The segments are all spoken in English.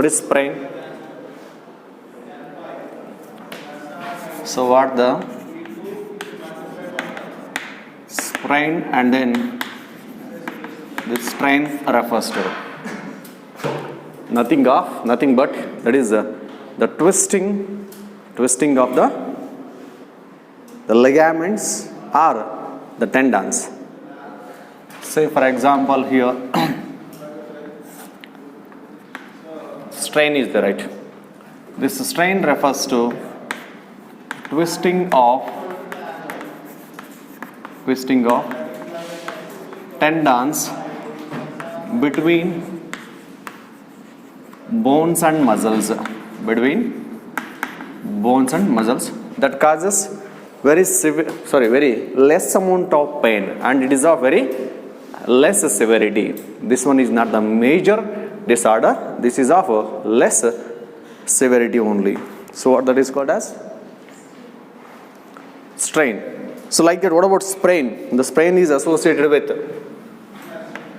What is sprain? So what the sprain and then this strain refers to? Nothing but that is the twisting of the ligaments or the tendons. Say for example here strain is there, right? This strain refers to twisting of tendons between bones and muscles, that causes very less amount of pain and it is of very less severity. This one is not the major disorder, this is of less severity only. So what that is called as strain. So like that, what about sprain? The sprain is associated with,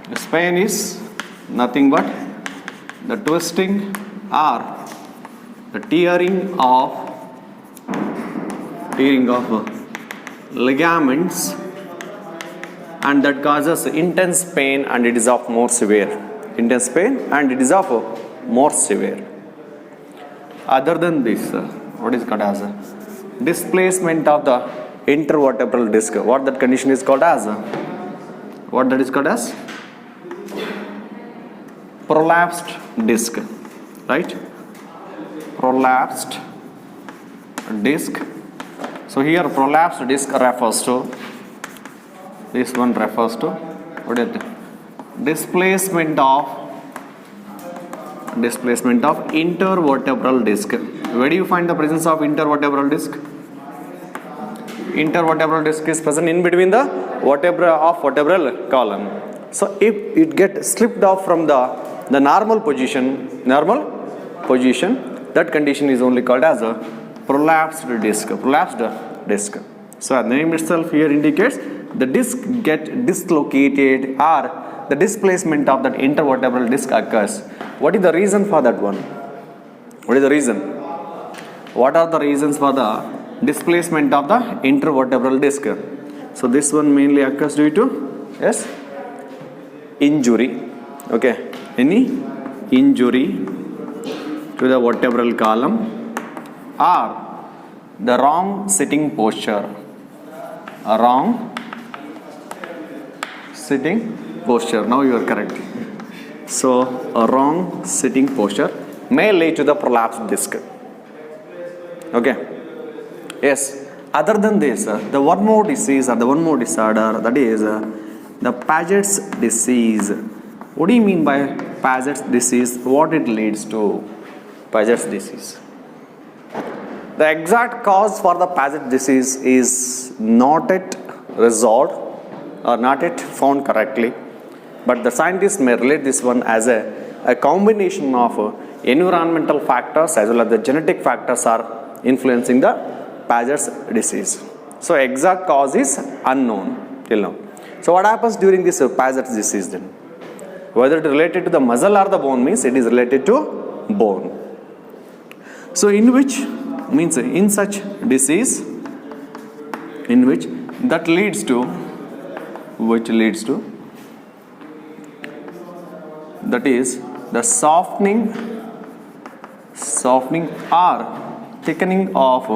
the sprain is nothing but the twisting or the tearing of ligaments, and that causes intense pain and it is of more severe. Other than this, what is called as displacement of the intervertebral disc. What that condition is called as? Prolapsed disc, right? Prolapsed disc. So here prolapsed disc refers to, this one refers to what is it? Displacement of intervertebral disc. Where do you find the presence of intervertebral disc? Intervertebral disc is present in between the vertebra of vertebral column. So if it gets slipped off from the normal position, that condition is only called as a prolapsed disc. So the name itself here indicates the disc get dislocated or the displacement of that intervertebral disc occurs. What is the reason for that one? What are the reasons for the displacement of the intervertebral disc? So this one mainly occurs due to injury. Okay, any injury to the vertebral column or the wrong sitting posture. Now you are correct. So a wrong sitting posture may lead to the prolapsed disc. Okay. Yes. Other than this, the one more disorder, that is the Paget's disease. What do you mean by Paget's disease? What it leads to? Paget's disease. The exact cause for the Paget's disease is not yet resolved or not yet found correctly, but the scientists may relate this one as a combination of environmental factors as well as the genetic factors are influencing the Paget's disease. So exact cause is unknown till now. So what happens during this Paget's disease then? Whether it is related to the muscle or the bone means it is related to bone. So in such disease in which that leads to that is the softening or thickening of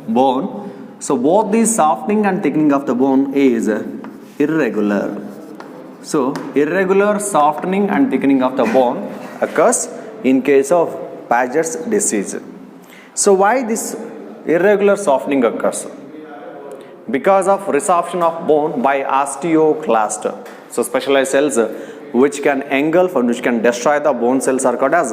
bone. So both the softening and thickening of the bone is irregular. So irregular softening and thickening of the bone occurs in case of Paget's disease. So why this irregular softening occurs? Because of resorption of bone by osteoclast. So specialized cells which can engulf and which can destroy the bone cells are called as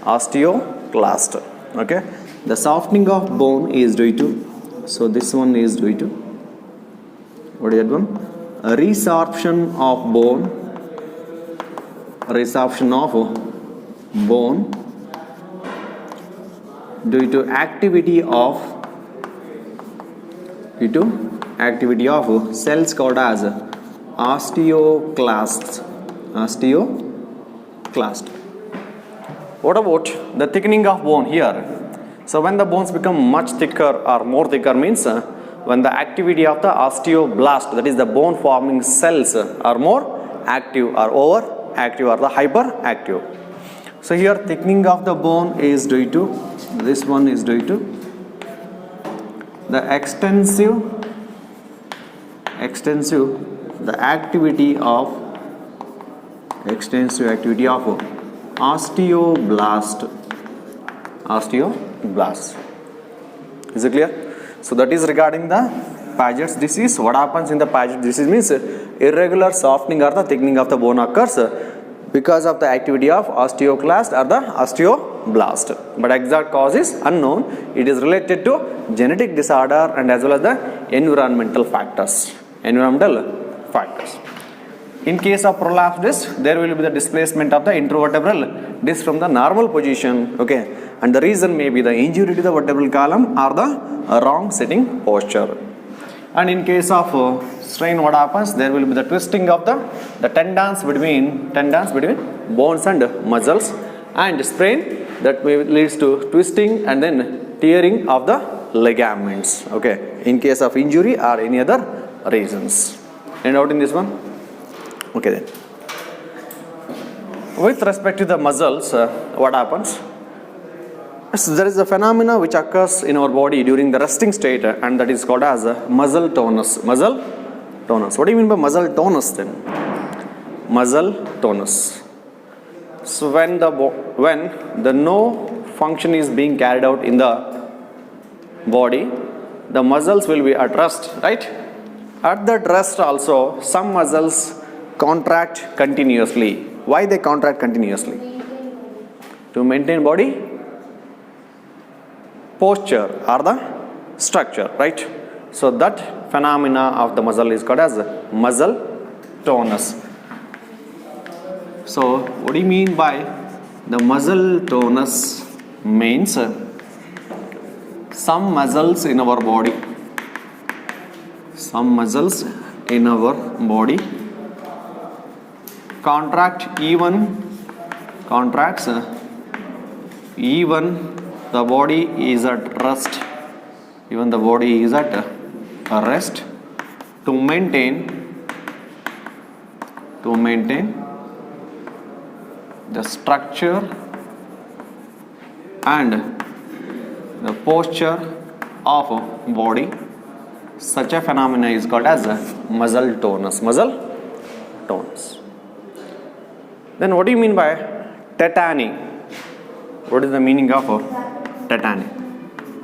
osteoclast. Okay, the softening of bone is due to, so this one is due to, what is that one? A resorption of bone due to activity of cells called as osteoclasts. osteoclast. What about the thickening of bone here? So when the bones become much thicker or more thicker means when the activity of the osteoblast, that is the bone forming cells, are more active or overactive or the hyperactive. So here thickening of the bone is due to, this one is due to the extensive the activity of osteoblast. Is it clear? So that is regarding the Paget's disease. What happens in the Paget's disease means irregular softening or the thickening of the bone occurs because of the activity of osteoclast or the osteoblast. But exact cause is unknown. It is related to genetic disorder and as well as the environmental factors. In case of prolapsed disc, there will be the displacement of the intervertebral disc from the normal position. Okay, and the reason may be the injury to the vertebral column or the wrong sitting posture. And in case of strain, what happens? There will be the twisting of the tendons between bones and muscles, and sprain that leads to twisting and then tearing of the ligaments. Okay, in case of injury or any other reasons. Any doubt in this one? Okay then. With respect to the muscles, what happens? So there is a phenomena which occurs in our body during the resting state, and that is called as muscle tonus. Muscle tonus. What do you mean by muscle tonus then? Muscle tonus. So when the no function is being carried out in the body, the muscles will be at rest, right? At that rest also, some muscles contract continuously. Why they contract continuously? To maintain body posture or the structure, right? So that phenomena of the muscle is called as muscle tonus. So what do you mean by the muscle tonus? Means some muscles in our body contracts even the body is at rest. Even the body is at rest to maintain the structure and the posture of body. Such a phenomena is called as muscle tonus. Then what do you mean by tetany? What is the meaning of tetany?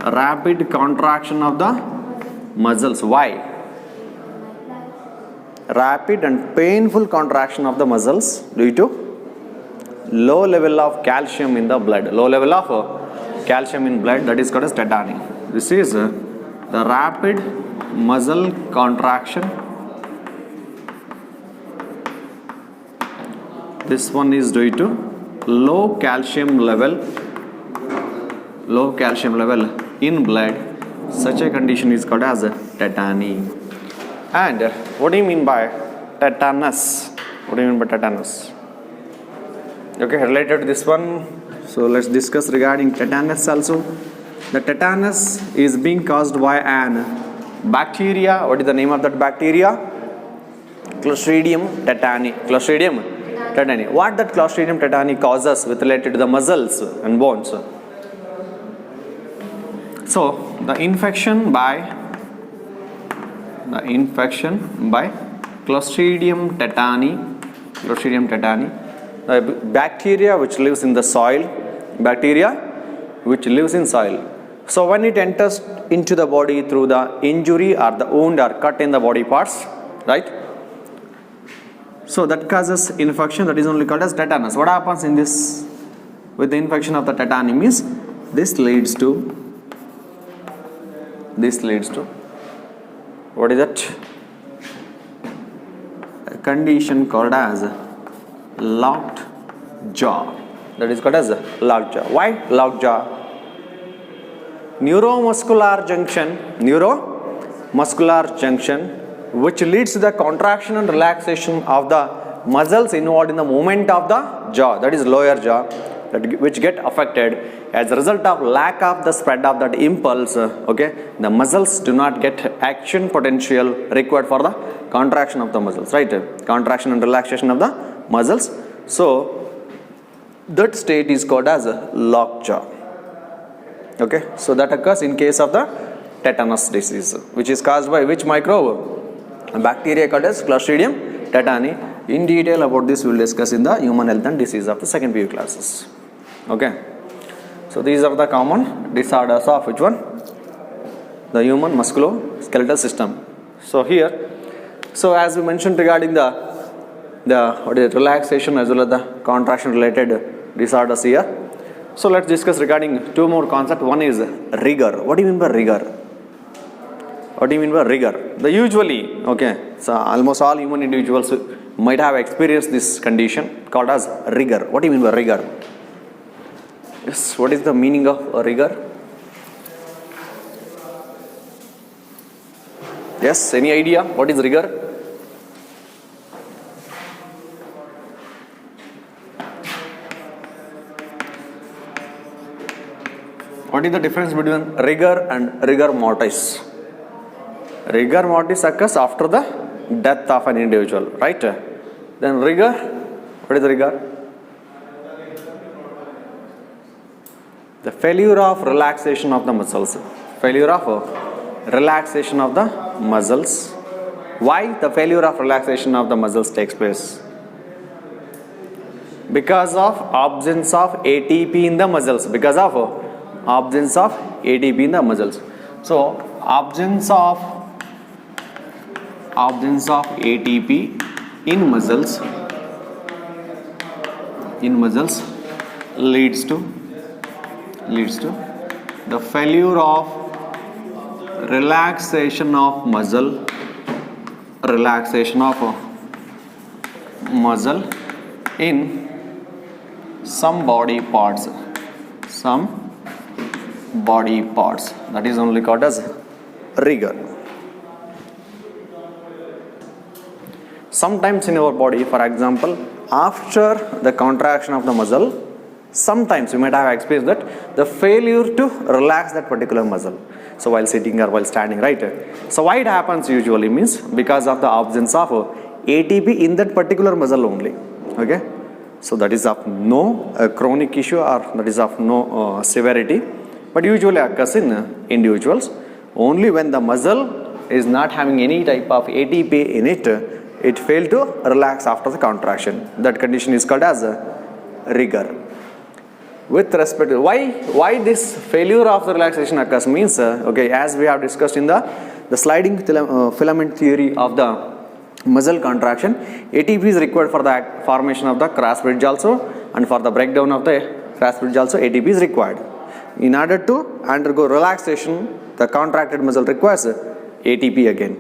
Rapid contraction of the muscles. Why? Rapid and painful contraction of the muscles due to low level of calcium in the blood. Low level of calcium in blood, that is called as tetany. This is the rapid muscle contraction. This one is due to low calcium level in blood. Such a condition is called as tetany. And what do you mean by tetanus? Okay, related to this one, so let's discuss regarding tetanus also. The tetanus is being caused by an bacteria. What is the name of that bacteria? Clostridium tetani. What that Clostridium tetani causes with related to the muscles and bones? So the infection by Clostridium tetani, the bacteria which lives in the soil, So when it enters into the body through the injury or the wound or cut in the body parts, right? So that causes infection, that is only called as tetanus. What happens in this with the infection of the tetany means this leads to what is that? A condition called as locked jaw. That is called as locked jaw. Why locked jaw? Neuromuscular junction which leads to the contraction and relaxation of the muscles involved in the movement of the jaw, that is lower jaw, which get affected as a result of lack of the spread of that impulse. Okay, the muscles do not get action potential required for the contraction of the muscles, right? Contraction and relaxation of the muscles. So that state is called as locked jaw. Okay, so that occurs in case of the tetanus disease, which is caused by which microbe? A bacteria called as Clostridium tetani. In detail about this we will discuss in the human health and disease of the second PU classes. Okay, so these are the common disorders of which one? The human musculoskeletal system. So here, so as we mentioned regarding the what is it, relaxation as well as the contraction related disorders here. So let's discuss regarding two more concepts. One is rigor. What do you mean by rigor? What do you mean by rigor? The usually, okay, so almost all human individuals might have experienced this condition called as rigor. What do you mean by rigor? Yes, what is the meaning of rigor? Yes, any idea what is rigor? What is the difference between rigor and rigor mortis? Rigor mortis occurs after the death of an individual, right? Then rigor, what is the rigor? The failure of relaxation of the muscles. Failure of relaxation of the muscles. Why the failure of relaxation of the muscles takes place? Because of absence of ATP in the muscles. Because of absence of ATP in the muscles. So absence of ATP in muscles leads to the failure of relaxation of muscle in some body parts, that is only called as rigor. Sometimes in our body, for example, after the contraction of the muscle, sometimes you might have experienced that the failure to relax that particular muscle. So while sitting or while standing, right? So why it happens usually means because of the absence of ATP in that particular muscle only. Okay, so that is of no chronic issue or that is of no severity, but usually occurs in individuals only when the muscle is not having any type of ATP in it. It failed to relax after the contraction. That condition is called as rigor. With respect to why this failure of the relaxation occurs means, okay, as we have discussed in the sliding filament theory of the muscle contraction, ATP is required for the formation of the cross bridge also, and for the breakdown of the cross bridge also ATP is required. In order to undergo relaxation, the contracted muscle requires ATP again.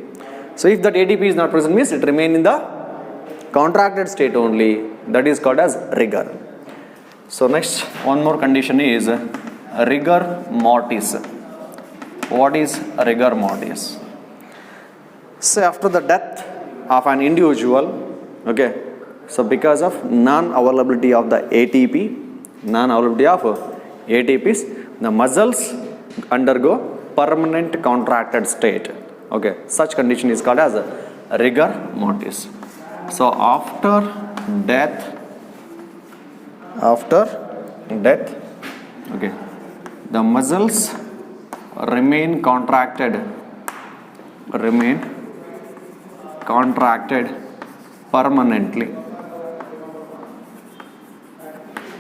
So if that ATP is not present means it remains in the contracted state only. That is called as rigor. So next, one more condition is rigor mortis. What is rigor mortis? So after the death of an individual, okay, so because of non-availability of the ATPs, the muscles undergo permanent contracted state. Okay, such condition is called as rigor mortis. So after death, okay, the muscles remain contracted permanently.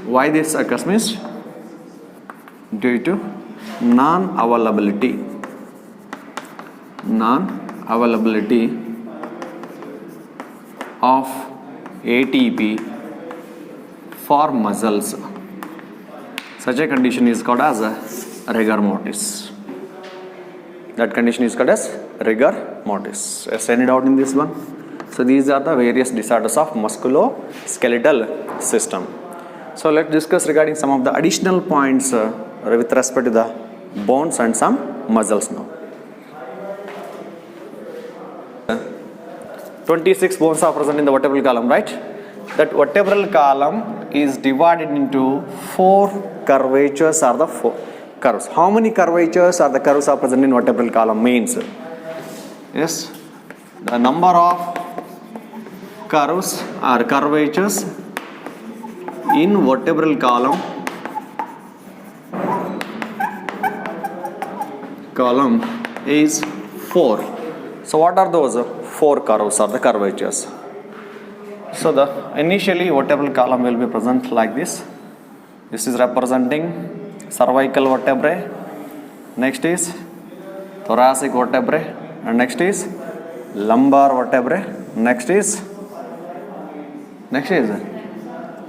Why this occurs means due to non-availability of ATP for muscles. Such a condition is called as rigor mortis. That condition is called as rigor mortis. Is any doubt in this one? So these are the various disorders of musculoskeletal system. So let's discuss regarding some of the additional points with respect to the bones and some muscles now. 26 bones are present in the vertebral column, right? that vertebral column is divided into 4 curvatures or the 4 curves. How many curvatures or the curves are present in vertebral column means? Yes, the number of curves or curvatures in vertebral column is 4. So what are those 4 curves or the curvatures? So the initially vertebral column will be present like this. This is representing cervical vertebrae. Next is thoracic vertebrae, and next is lumbar vertebrae. Next is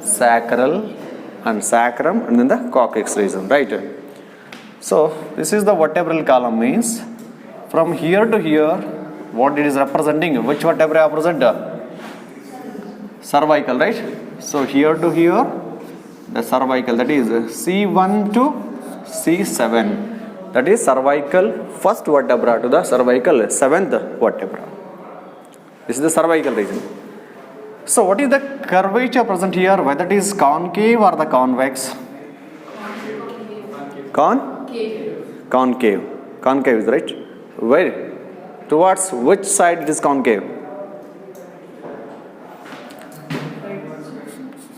sacral and sacrum, and then the coccyx region, right? So this is the vertebral column means from here to here what it is representing, which vertebrae are present? Cervical, right? So here to here the cervical, that is C1 to C7, that is cervical first vertebra to the cervical 7th vertebra. This is the cervical region. So what is the curvature present here, whether it is concave or the convex? Concave is right. Where? Towards which side it is concave?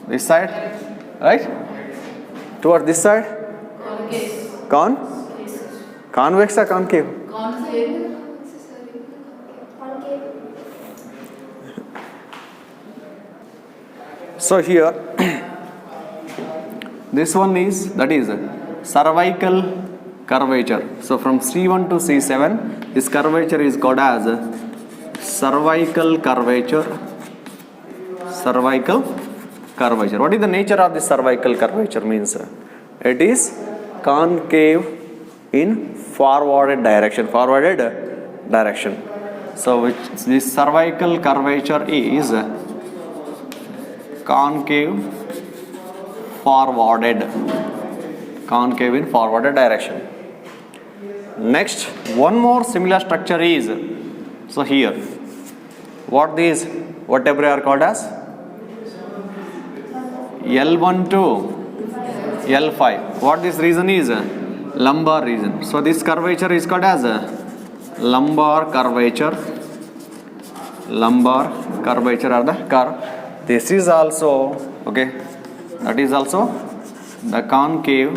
This side, right? Towards this side? Convex or concave? So here this one is, that is cervical curvature. So from C1 to C7 this curvature is called as cervical curvature. What is the nature of this cervical curvature means? It is concave in forwarded direction. So which this cervical curvature is concave in forwarded direction. Next, one more similar structure is, so here what these vertebrae are called as? L1 to L5. What this region is? Lumbar region. So this curvature is called as lumbar curvature or the curve. This is also, okay, that is also the concave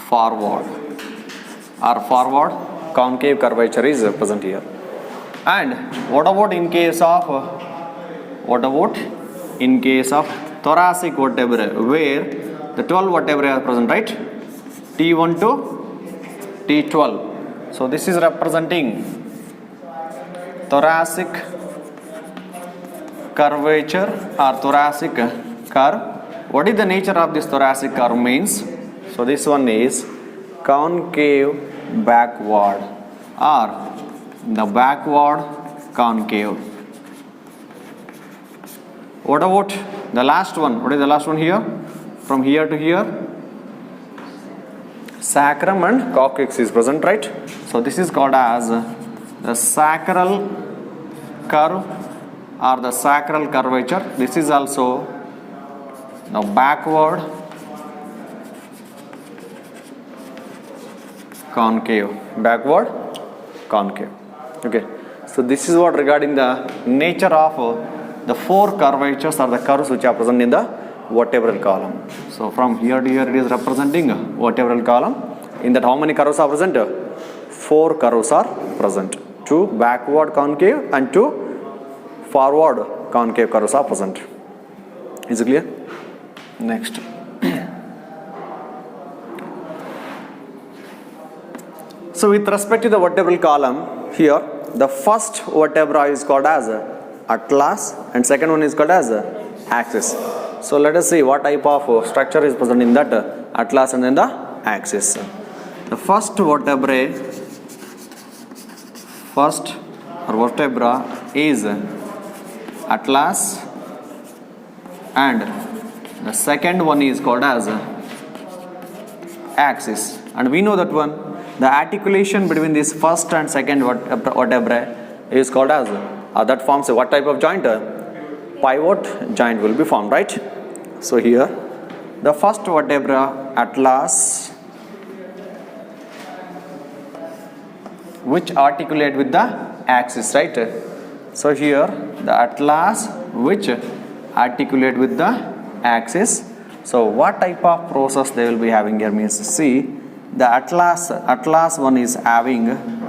forward concave curvature is present here. And what about in case of thoracic vertebrae, where the 12 vertebrae are present, right? T1 to T12. So this is representing thoracic curvature or thoracic curve. What is the nature of this thoracic curve means? So this one is concave backward or the backward concave. What about the last one? What is the last one here? From here to here, sacrum and coccyx is present, right? So this is called as the sacral curve or the sacral curvature. This is also the backward concave. Okay, so this is what regarding the nature of the 4 curvatures or the curves which are present in the vertebral column. So from here to here it is representing vertebral column. In that how many curves are present? 4 curves are present. 2 backward concave and 2 forward concave curves are present. Is it clear? Next. So with respect to the vertebral column, here the first vertebra is called as atlas and second one is called as axis. So let us see what type of structure is present in that atlas and then the axis. The first vertebra is atlas and the second one is called as axis. And we know that one, the articulation between this first and second vertebrae is called as that forms what type of joint? Pivot joint will be formed, right? So here, the first vertebra, atlas, which articulate with the axis, right? So here, the atlas which articulate with the axis. So what type of process they will be having here means, see, the atlas one is having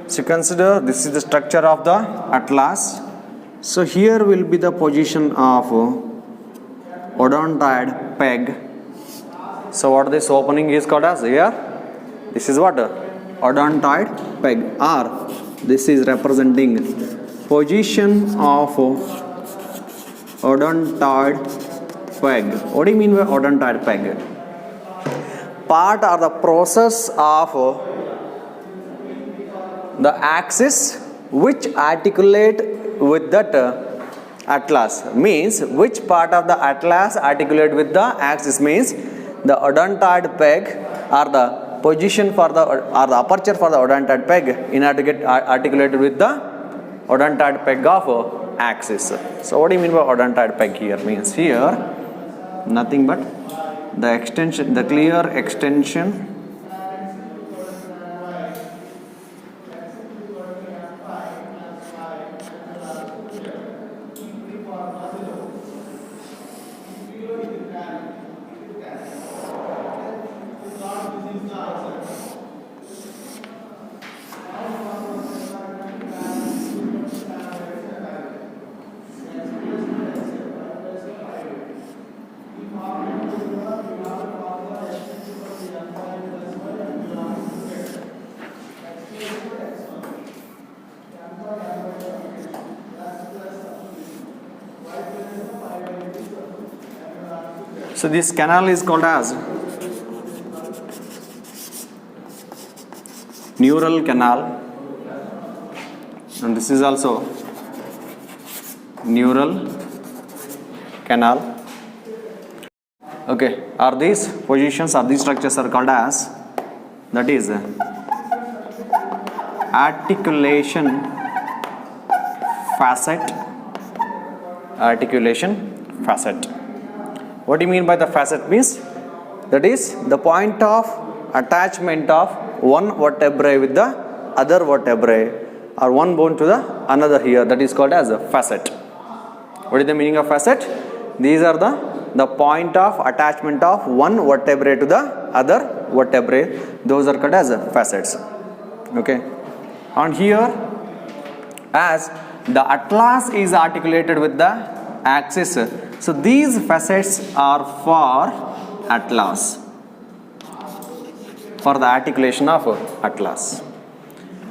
so consider this is the structure of the atlas. So here will be the position of odontoid peg. So what this opening is called as here? This is what? Odontoid peg, or this is representing position of odontoid peg. What do you mean by odontoid peg? Part or the process of the axis which articulate with that atlas, means which part of the atlas articulate with the axis means the odontoid peg, or the position for the or the aperture for the odontoid peg in order to get articulated with the odontoid peg of axis. So what do you mean by odontoid peg here? Means here nothing but the extension, the clear extension So this canal is called as neural canal, and this is also neural canal. Okay, are these positions or these structures are called as, that is articulation facet. Articulation facet. What do you mean by the facet? Means that is the point of attachment of one vertebrae with the other vertebrae, or one bone to the another here, that is called as a facet. What is the meaning of facet? These are the point of attachment of one vertebrae to the other vertebrae. Those are called as facets. Okay, and here as the atlas is articulated with the axis, so these facets are for atlas, for the articulation of atlas.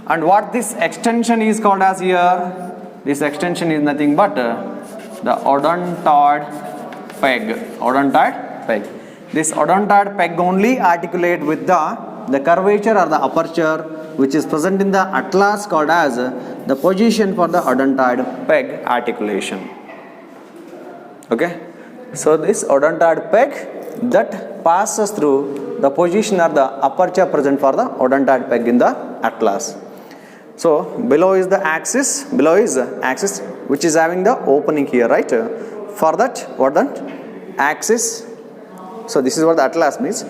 And what this extension is called as here? This extension is nothing but the odontoid peg. Odontoid peg. This odontoid peg only articulate with the curvature or the aperture which is present in the atlas, called as the position for the odontoid peg articulation. Okay, so this odontoid peg that passes through the position or the aperture present for the odontoid peg in the atlas. So below is the axis, which is having the opening here, right? For that, what that axis? So this is what the atlas means.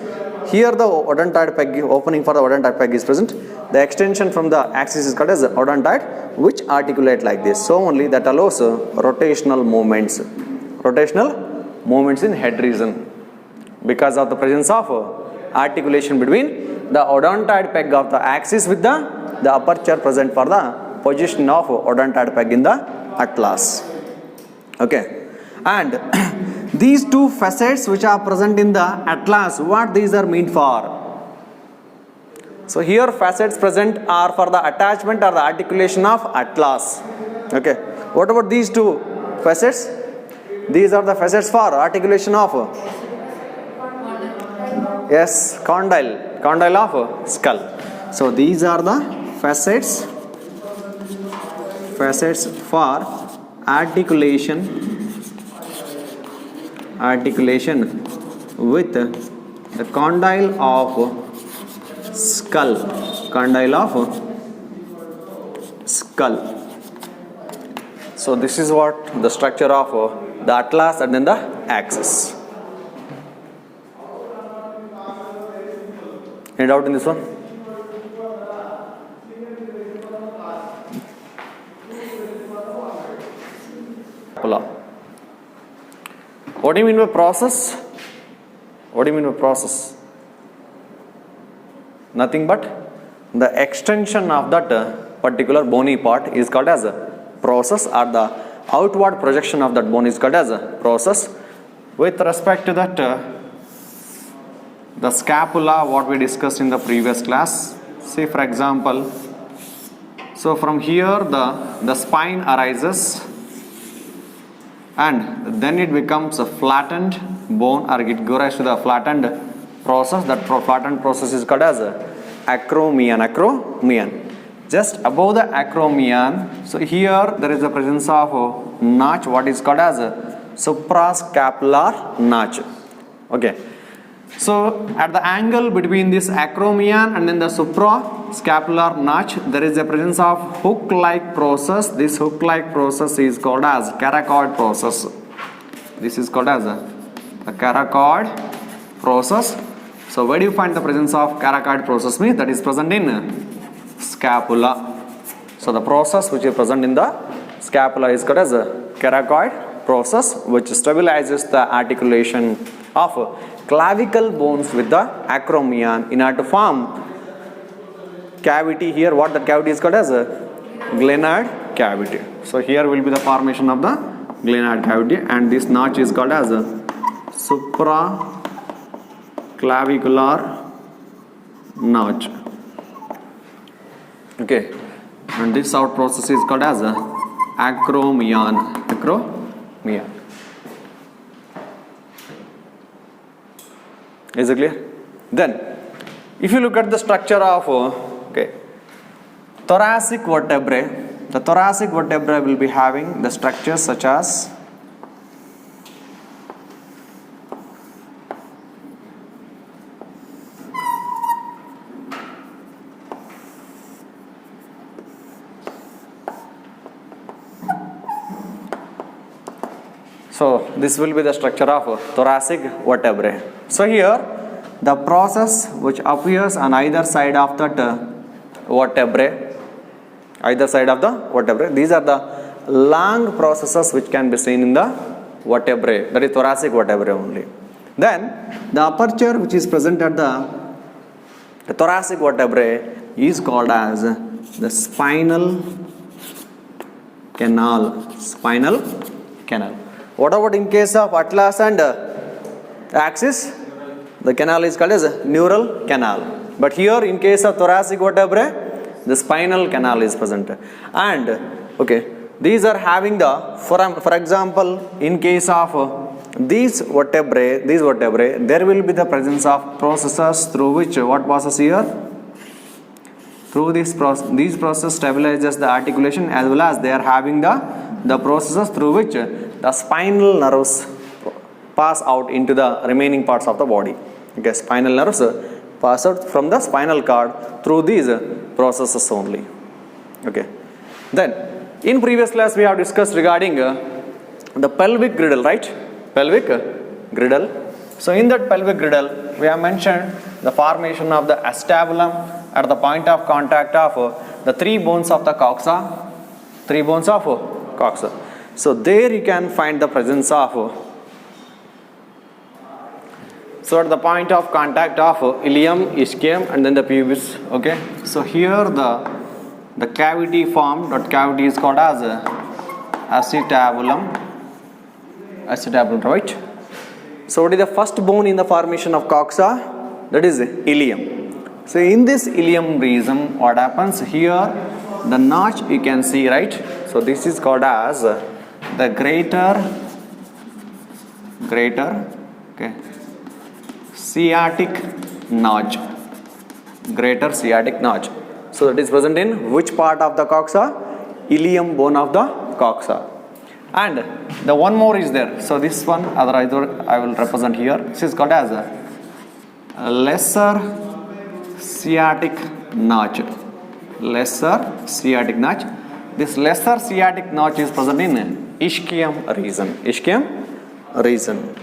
Here the odontoid peg, opening for the odontoid peg is present. The extension from the axis is called as odontoid, which articulate like this. So only that allows rotational movements. Rotational movements in head region, because of the presence of articulation between the odontoid peg of the axis with the aperture present for the position of odontoid peg in the atlas. Okay, and these two facets which are present in the atlas, what these are meant for? So here facets present are for the attachment or the articulation of atlas. Okay, what about these two facets? These are the facets for articulation of, yes, condyle of skull. So these are the facets for articulation with the condyle of skull. So this is what the structure of the atlas and then the axis. Any doubt in this one? What do you mean by process? What do you mean by process? Nothing but the extension of that particular bony part is called as a process, or the outward projection of that bone is called as a process. With respect to that, the scapula, what we discussed in the previous class, say for example, so from here the spine arises and then it becomes a flattened bone, or it goes to the flattened process. That flattened process is called as acromion. Just above the acromion, so here there is the presence of a notch, what is called as a suprascapular notch. Okay, so at the angle between this acromion and then the suprascapular notch, there is a presence of hook-like process. This hook-like process is called as caracoid process. This is called as a caracoid process. So where do you find the presence of caracoid process? Means that is present in scapula. So the process which is present in the scapula is called as a caracoid process, which stabilizes the articulation of clavicle bones with the acromion in order to form cavity. Here what the cavity is called as a glenoid cavity. So here will be the formation of the glenoid cavity, and this notch is called as a supraclavicular notch. Okay, and this out process is called as a acromion. Is it clear? Then, if you look at the structure of thoracic vertebrae, the thoracic vertebrae will be having the structures such as so this will be the structure of thoracic vertebrae. So here the process which appears on either side of that vertebrae, these are the long processes which can be seen in the vertebrae, that is thoracic vertebrae only. Then the aperture which is present at the thoracic vertebrae is called as the spinal canal. What about in case of atlas and axis? The canal is called as a neural canal. But here in case of thoracic vertebrae, the spinal canal is present. And these are having the, for example, in case of these vertebrae, there will be the presence of processes through which, what process here? Through these process stabilizes the articulation, as well as they are having the processes through which the spinal nerves pass out into the remaining parts of the body. Okay, spinal nerves pass out from the spinal cord through these processes only. Okay. Then, in previous class we have discussed regarding the pelvic girdle, right? Pelvic girdle. So in that pelvic girdle, we have mentioned the formation of the acetabulum at the point of contact of the three bones of the coxa. So there you can find the presence of, so at the point of contact of ilium, ischium and then the pubis. Okay, so here the cavity formed, that cavity is called as acetabulum, right? So what is the first bone in the formation of coxa? That is ilium. So in this ilium region, what happens here? The notch you can see, right? So this is called as the greater sciatic notch. Greater sciatic notch. So that is present in which part of the coxa? Ilium bone of the coxa. And the one more is there. So this one either I will represent here. This is called as a lesser sciatic notch. Lesser sciatic notch. This lesser sciatic notch is present in ischium region. Ischium region.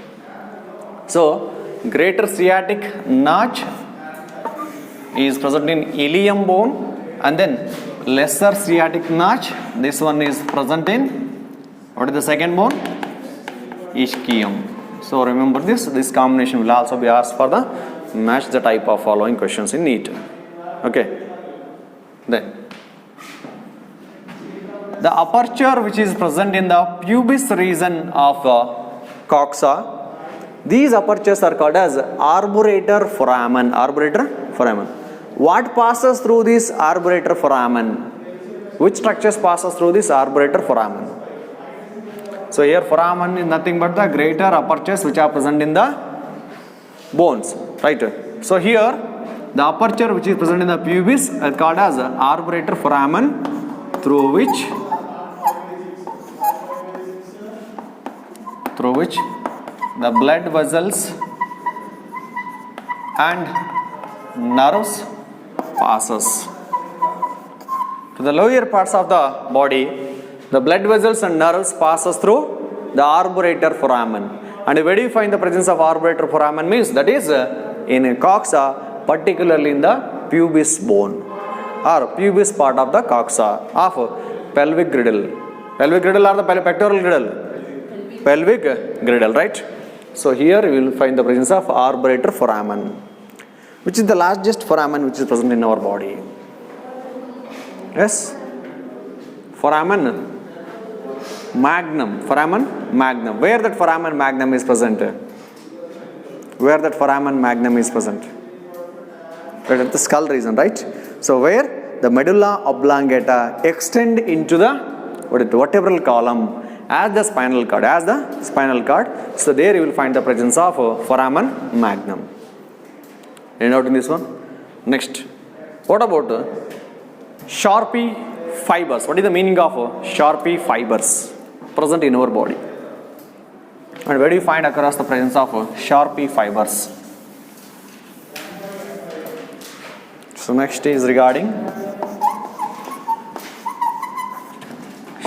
So greater sciatic notch is present in ilium bone, and then lesser sciatic notch, this one is present in, what is the second bone? Ischium. So remember this combination will also be asked for the match the type of following questions in NEET. Okay. Then the aperture which is present in the pubis region of coxa, these apertures are called as arburator foramen. Arburator foramen. What passes through this arburator foramen? Which structures passes through this arburator foramen? So here foramen is nothing but the greater apertures which are present in the bones, right? So here the aperture which is present in the pubis is called as arburator foramen, through which the blood vessels and nerves passes. To the lower parts of the body, the blood vessels and nerves passes through the arburator foramen. And where do you find the presence of arburator foramen? Means that is in a coxa, particularly in the pubis bone or pubis part of the coxa of pelvic girdle. Pelvic girdle or the pectoral girdle? Pelvic girdle, right? So here you will find the presence of arburator foramen, which is the largest foramen which is present in our body. Yes? Foramen magnum. Foramen magnum. Where that foramen magnum is present? Where that foramen magnum is present? Right at the skull region, right? So where the medulla oblongata extend into the vertebral column as the spinal cord, so there you will find the presence of foramen magnum. Any doubt in this one? Next, what about Sharpie fibers? What is the meaning of Sharpie fibers present in our body? And where do you find across the presence of Sharpie fibers? So next is regarding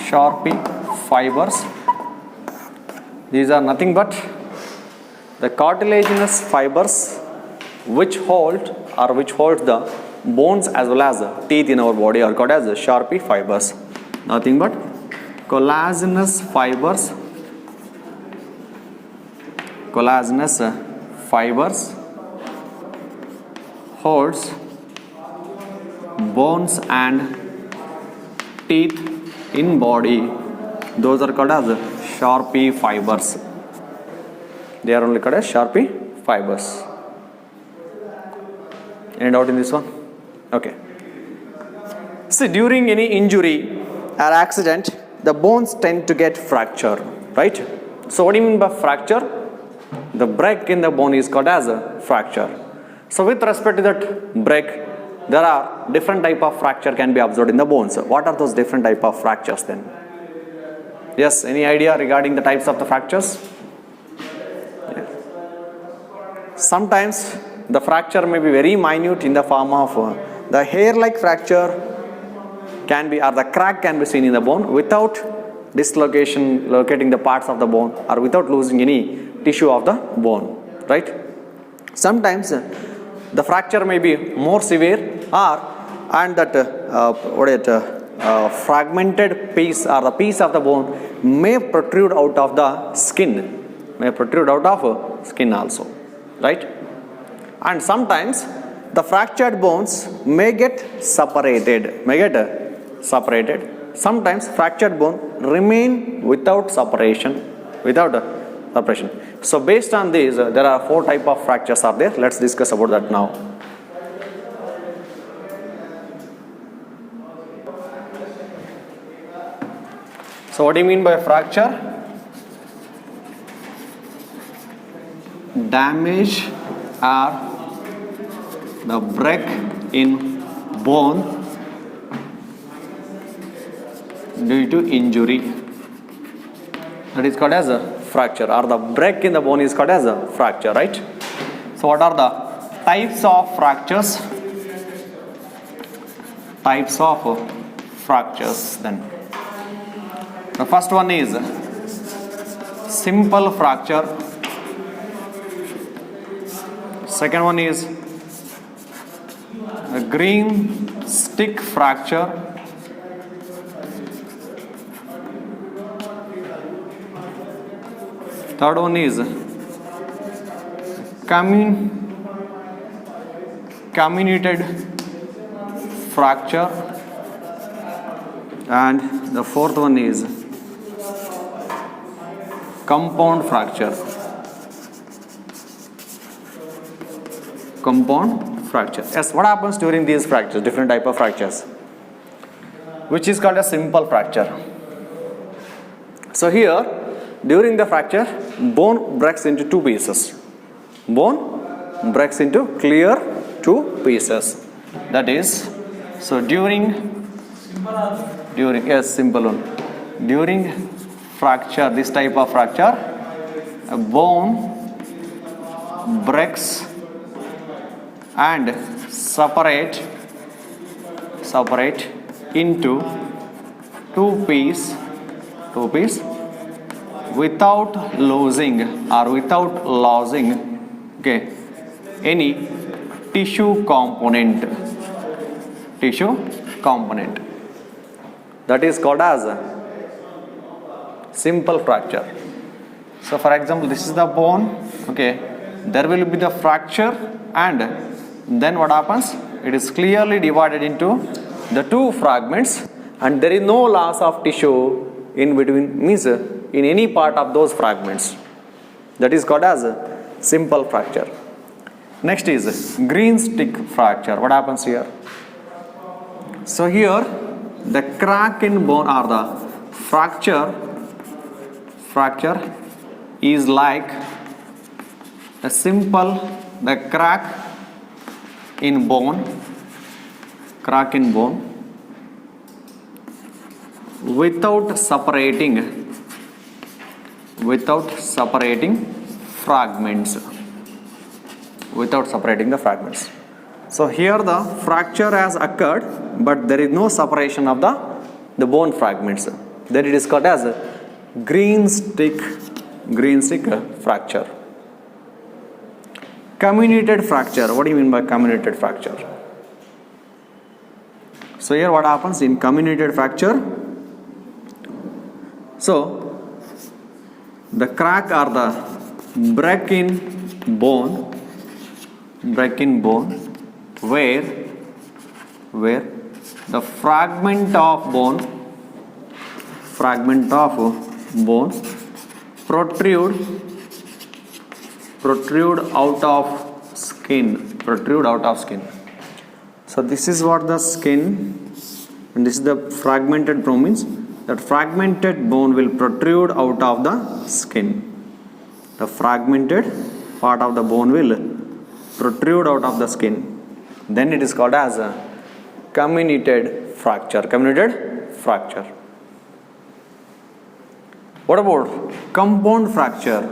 Sharpie fibers. These are nothing but the cartilaginous fibers which hold the bones as well as the teeth in our body are called as Sharpie fibers. Nothing but collagenous fibers. Collagenous fibers holds bones and teeth in body. Those are called as Sharpie fibers. They are only called as Sharpie fibers. Any doubt in this one? Okay. See, during any injury or accident, the bones tend to get fractured, right? So what do you mean by fracture? The break in the bone is called as a fracture. So with respect to that break, there are different type of fracture can be observed in the bones. What are those different type of fractures then? Yes, any idea regarding the types of the fractures? Yeah. Sometimes the fracture may be very minute in the form of the hair-like fracture can be, or the crack can be seen in the bone without dislocation, locating the parts of the bone or without losing any tissue of the bone, right? Sometimes the fracture may be more severe and that fragmented piece or the piece of the bone may protrude out of the skin, also, right? And sometimes the fractured bones may get separated, sometimes fractured bone remain without separation, separation. So based on this, there are 4 type of fractures are there. Let's discuss about that now. So what do you mean by fracture? Damage or the break in bone due to injury. That is called as a fracture, or the break in the bone is called as a fracture, right? So what are the types of fractures? Types of fractures then. The first one is simple fracture. Second one is a green stick fracture. Third one is comminuted fracture, and the fourth one is compound fracture. Compound fracture. Yes, what happens during these fractures? Different type of fractures, which is called a simple fracture. So here, during the fracture, bone breaks into 2 pieces. Bone breaks into clear 2 pieces. That is, so during yes, simple one. During fracture, this type of fracture, a bone breaks and separate into 2 piece without losing okay, any tissue component. That is called as a simple fracture. So for example, this is the bone, okay, there will be the fracture, and then what happens? It is clearly divided into the 2 fragments, and there is no loss of tissue in between, means in any part of those fragments. That is called as a simple fracture. Next is green stick fracture. What happens here? So here, the crack in bone, or the fracture is like a simple, the crack in bone without separating fragments. Without separating the fragments. So here the fracture has occurred, but there is no separation of the bone fragments. Then it is called as a green stick fracture. Comminuted fracture. What do you mean by comminuted fracture? So here what happens in comminuted fracture? So the crack or the break in bone where the fragment of bone protrude out of skin. So this is what the skin, and this is the fragmented bone, means that fragmented bone will protrude out of the skin. The fragmented part of the bone will protrude out of the skin. Then it is called as a comminuted fracture. What about compound fracture?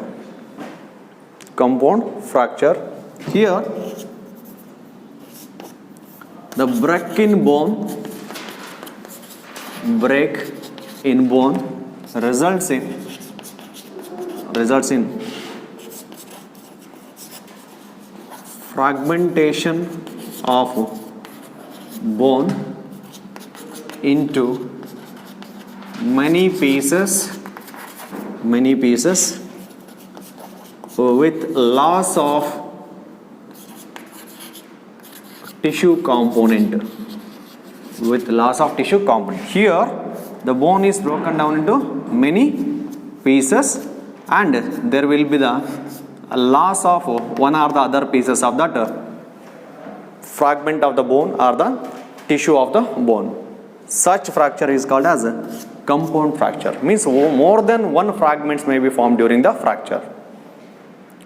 Here, the break in bone results in fragmentation of bone into many pieces with loss of tissue component. Here the bone is broken down into many pieces, and there will be the loss of one or the other pieces of that fragment of the bone or the tissue of the bone. Such fracture is called as a compound fracture. Means more than one fragments may be formed during the fracture.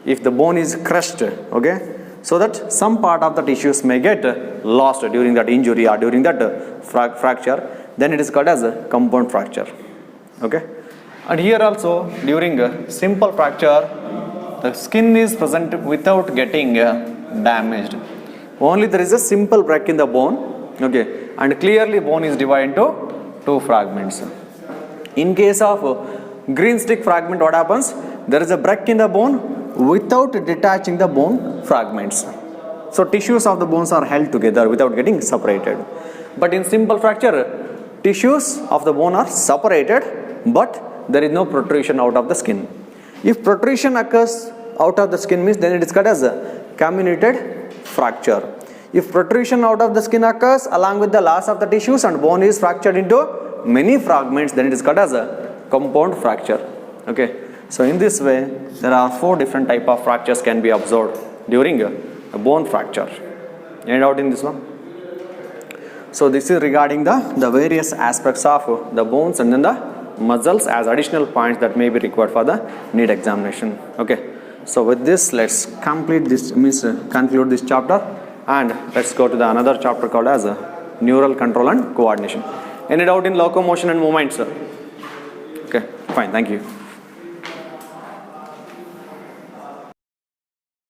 If the bone is crushed, okay, so that some part of the tissues may get lost during that injury or during that fracture, then it is called as a compound fracture. Okay, and here also during a simple fracture, the skin is present without getting damaged. Only there is a simple break in the bone, okay, and clearly bone is divided into two fragments. In case of green stick fragment, what happens? There is a break in the bone without detaching the bone fragments. So tissues of the bones are held together without getting separated. But in simple fracture, tissues of the bone are separated, but there is no protrusion out of the skin. If protrusion occurs out of the skin, means then it is called as a comminuted fracture. If protrusion out of the skin occurs along with the loss of the tissues and bone is fractured into many fragments, then it is called as a compound fracture. Okay, so in this way there are 4 different type of fractures can be observed during a bone fracture. Any doubt in this one? So this is regarding the various aspects of the bones and then the muscles as additional points that may be required for the NEET examination. Okay, so with this let's conclude this chapter, and let's go to the another chapter called as neural control and coordination. Any doubt in locomotion and movements? Okay, fine, thank you.